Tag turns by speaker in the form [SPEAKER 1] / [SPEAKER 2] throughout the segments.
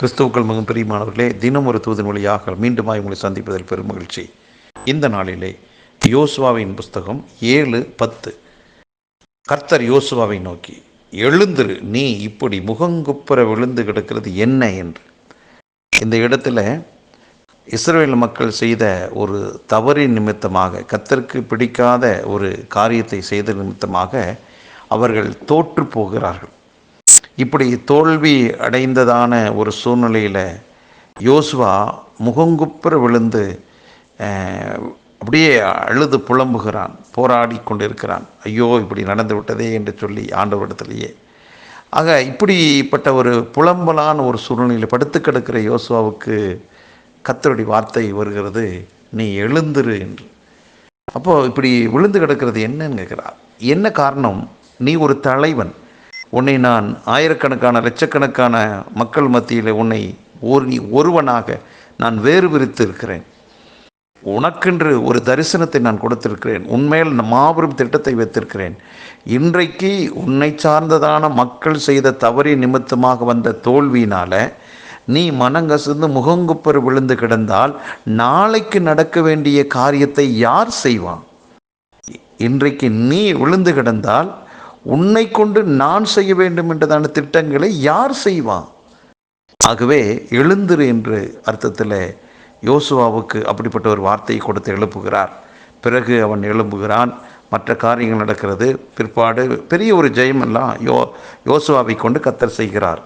[SPEAKER 1] கிறிஸ்துவுக்கள் மிகவும் பிரியமானவர்களே, தினம் ஒரு தூதன் வழியாக மீண்டுமாய் உங்களை சந்திப்பதில் பெரும் மகிழ்ச்சி. இந்த நாளிலே யோசுவாவின் புஸ்தகம் 7:10. கர்த்தர் யோசுவாவை நோக்கி, எழுந்திரு, நீ இப்படி முகங்குப்புற விழுந்து கிடக்கிறது என்ன என்று. இந்த இடத்துல இஸ்ரவேல் மக்கள் செய்த ஒரு தவறின் நிமித்தமாக, கர்த்தருக்கு பிடிக்காத ஒரு காரியத்தை செய்த நிமித்தமாக அவர்கள் தோற்று போகிறார்கள். இப்படி தோல்வி அடைந்ததான ஒரு சூழ்நிலையில் யோசுவா முகங்குப்புற விழுந்து அப்படியே அழுது புலம்புகிறான், போராடி கொண்டிருக்கிறான். ஐயோ, இப்படி நடந்து விட்டதே என்று சொல்லி ஆண்டவரிடத்திலேயே. ஆக இப்படிப்பட்ட ஒரு புலம்பலான ஒரு சூழ்நிலையில் படுத்து கிடக்கிற யோசுவாவுக்கு கர்த்தருடைய வார்த்தை வருகிறது, நீ எழுந்திரு என்று. அப்போது இப்படி விழுந்து கிடக்கிறது என்னன்னு கேட்குறார். என்ன காரணம்? நீ ஒரு தலைவன். உன்னை நான் ஆயிரக்கணக்கான லட்சக்கணக்கான மக்கள் மத்தியில் உன்னை நீ ஒருவனாக நான் வேறு பிரித்து இருக்கிறேன். உனக்கென்று ஒரு தரிசனத்தை நான் கொடுத்திருக்கிறேன். உன்மேல் மாபெரும் திட்டத்தை வைத்திருக்கிறேன். இன்றைக்கு உன்னை சார்ந்ததான மக்கள் செய்த தவறின் நிமித்தமாக வந்த தோல்வியினால் நீ மனங்கசந்து முகங்குப்புற விழுந்து கிடந்தால் நாளைக்கு நடக்க வேண்டிய காரியத்தை யார் செய்வான்? இன்றைக்கு நீ விழுந்து கிடந்தால் உன்னை கொண்டு நான் செய்ய வேண்டும் என்றதான திட்டங்களை யார் செய்வான்? ஆகவே எழுந்திரு என்று அர்த்தத்தில் யோசுவாவுக்கு அப்படிப்பட்ட ஒரு வார்த்தையை கொடுத்து எழுப்புகிறார். பிறகு அவன் எழும்புகிறான், மற்ற காரியங்கள் நடக்கிறது. பிற்பாடு பெரிய ஒரு ஜெயமெல்லாம் யோசுவாவை கொண்டு கர்த்தர் செய்கிறார்.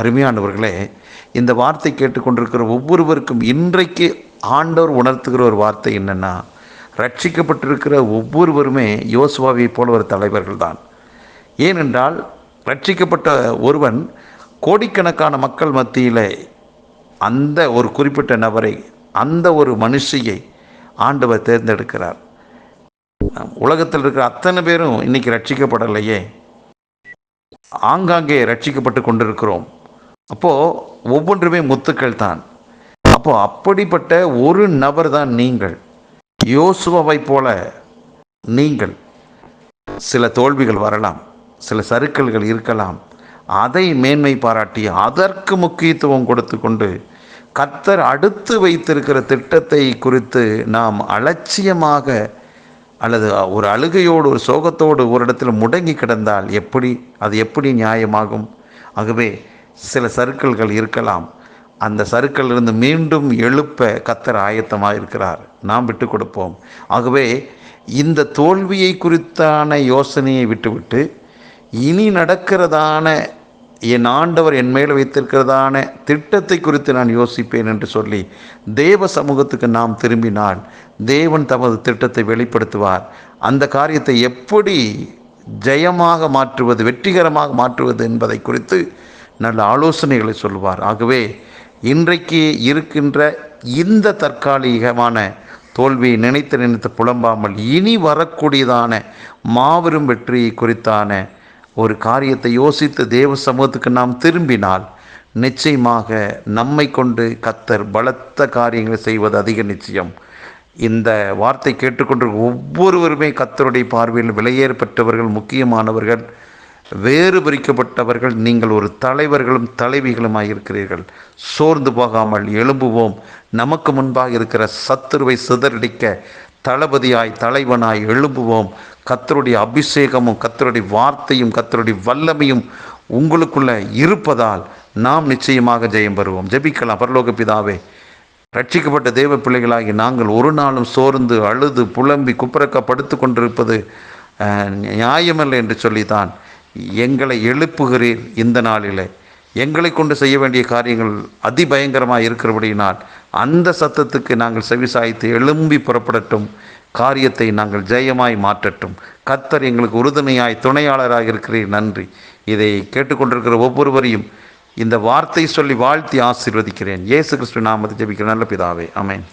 [SPEAKER 1] அருமையானவர்களே, இந்த வார்த்தை கேட்டுக்கொண்டிருக்கிற ஒவ்வொருவருக்கும் இன்றைக்கு ஆண்டவர் உணர்த்துகிற ஒரு வார்த்தை என்னென்னா, ரட்சிக்கப்பட்டிருக்கிற ஒவ்வொருவருமே யோசுவாவை போல ஒரு தலைவர்கள் தான். ஏனென்றால் ரட்சிக்கப்பட்ட ஒருவன் கோடிக்கணக்கான மக்கள் மத்தியில் அந்த ஒரு குறிப்பிட்ட நபரை, அந்த ஒரு மனுஷியை ஆண்டவர் தேர்ந்தெடுக்கிறார். உலகத்தில் இருக்கிற அத்தனை பேரும் இன்னைக்கு ரட்சிக்கப்படலையே, ஆங்காங்கே ரட்சிக்கப்பட்டு கொண்டிருக்கிறோம். அப்போது ஒவ்வொன்றுமே முத்துக்கள் தான். அப்போது அப்படிப்பட்ட ஒரு நபர் தான் நீங்கள். யோசுவாவை போல நீங்கள். சில தோல்விகள் வரலாம், சில சறுக்கல்கள் இருக்கலாம். அதை மேன்மை பாராட்டி அதற்கு முக்கியத்துவம் கொடுத்து கொண்டு கர்த்தர் அடுத்து வைத்திருக்கிற திட்டத்தை குறித்து நாம் அலட்சியமாக அல்லது ஒரு அழுகையோடு ஒரு சோகத்தோடு ஒரு இடத்துல முடங்கி கிடந்தால் அது எப்படி நியாயமாகும்? ஆகவே சில சறுக்கல்கள் இருக்கலாம். அந்த சறுக்கலிருந்து மீண்டும் எழுப்ப கர்த்தர் ஆயத்தமாக இருக்கிறார். நாம் விட்டு கொடுப்போம். ஆகவே இந்த தோல்வியை குறித்தான யோசனையை விட்டுவிட்டு இனி நடக்கிறதான என் ஆண்டவர் என் மேல் வைத்திருக்கிறதான திட்டத்தை குறித்து நான் யோசிப்பேன் என்று சொல்லி தேவ சமூகத்துக்கு நாம் திரும்பினால் தேவன் தமது திட்டத்தை வெளிப்படுத்துவார். அந்த காரியத்தை எப்படி ஜெயமாக மாற்றுவது, வெற்றிகரமாக மாற்றுவது என்பதை குறித்து நல்ல ஆலோசனைகளை சொல்வார். ஆகவே இன்றைக்கு இருக்கின்ற இந்த தற்காலிகமான தோல்வியை நினைத்து புலம்பாமல் இனி வரக்கூடியதான மாபெரும் வெற்றியை குறித்தான ஒரு காரியத்தை யோசித்து தேவ சமூகத்துக்கு நாம் திரும்பினால் நிச்சயமாக நம்மை கொண்டு கர்த்தர் பலத்த காரியங்களை செய்வது அதிக நிச்சயம். இந்த வார்த்தை கேட்டுக்கொண்டு ஒவ்வொருவருமே கர்த்தருடைய பார்வையில் விலையேறப்பட்டவர்கள், முக்கியமானவர்கள், வேறு பிரிக்கப்பட்டவர்கள். நீங்கள் ஒரு தலைவர்களும் தலைவிகளுமாய் இருக்கிறீர்கள். சோர்ந்து போகாமல் எழும்புவோம். நமக்கு முன்பாக இருக்கிற சத்துருவை சிதறடிக்க தளபதியாய் தலைவனாய் எழும்புவோம். கர்த்தருடைய அபிஷேகமும் கர்த்தருடைய வார்த்தையும் கர்த்தருடைய வல்லமையும் உங்களுக்குள்ள இருப்பதால் நாம் நிச்சயமாக ஜெயம் பெறுவோம். ஜெபிக்கலாம். பரலோக பிதாவே, ரட்சிக்கப்பட்ட தேவ பிள்ளைகளாகி நாங்கள் ஒரு நாளும் சோர்ந்து அழுது புலம்பி குப்புறக்க படுத்து கொண்டிருப்பது நியாயமல்ல என்று சொல்லித்தான் எங்களை எழுப்புகிறீர். இந்த நாளில் எங்களை கொண்டு செய்ய வேண்டிய காரியங்கள் அதிபயங்கரமாக இருக்கிறபடியினால் அந்த சத்தத்துக்கு நாங்கள் செவிசாய்த்து எழும்பி புறப்படட்டும். காரியத்தை நாங்கள் ஜெயமாய் மாற்றட்டும். கர்த்தர் எங்களுக்கு உறுதுணையாய் துணையாளராக இருக்கிறீர். நன்றி. இதை கேட்டுக்கொண்டிருக்கிற ஒவ்வொருவரையும் இந்த வார்த்தை சொல்லி வாழ்த்தி ஆசீர்வதிக்கிறேன். இயேசு கிறிஸ்து நாமத்தில் ஜெபிக்கிற நல்ல பிதாவே, ஆமென்.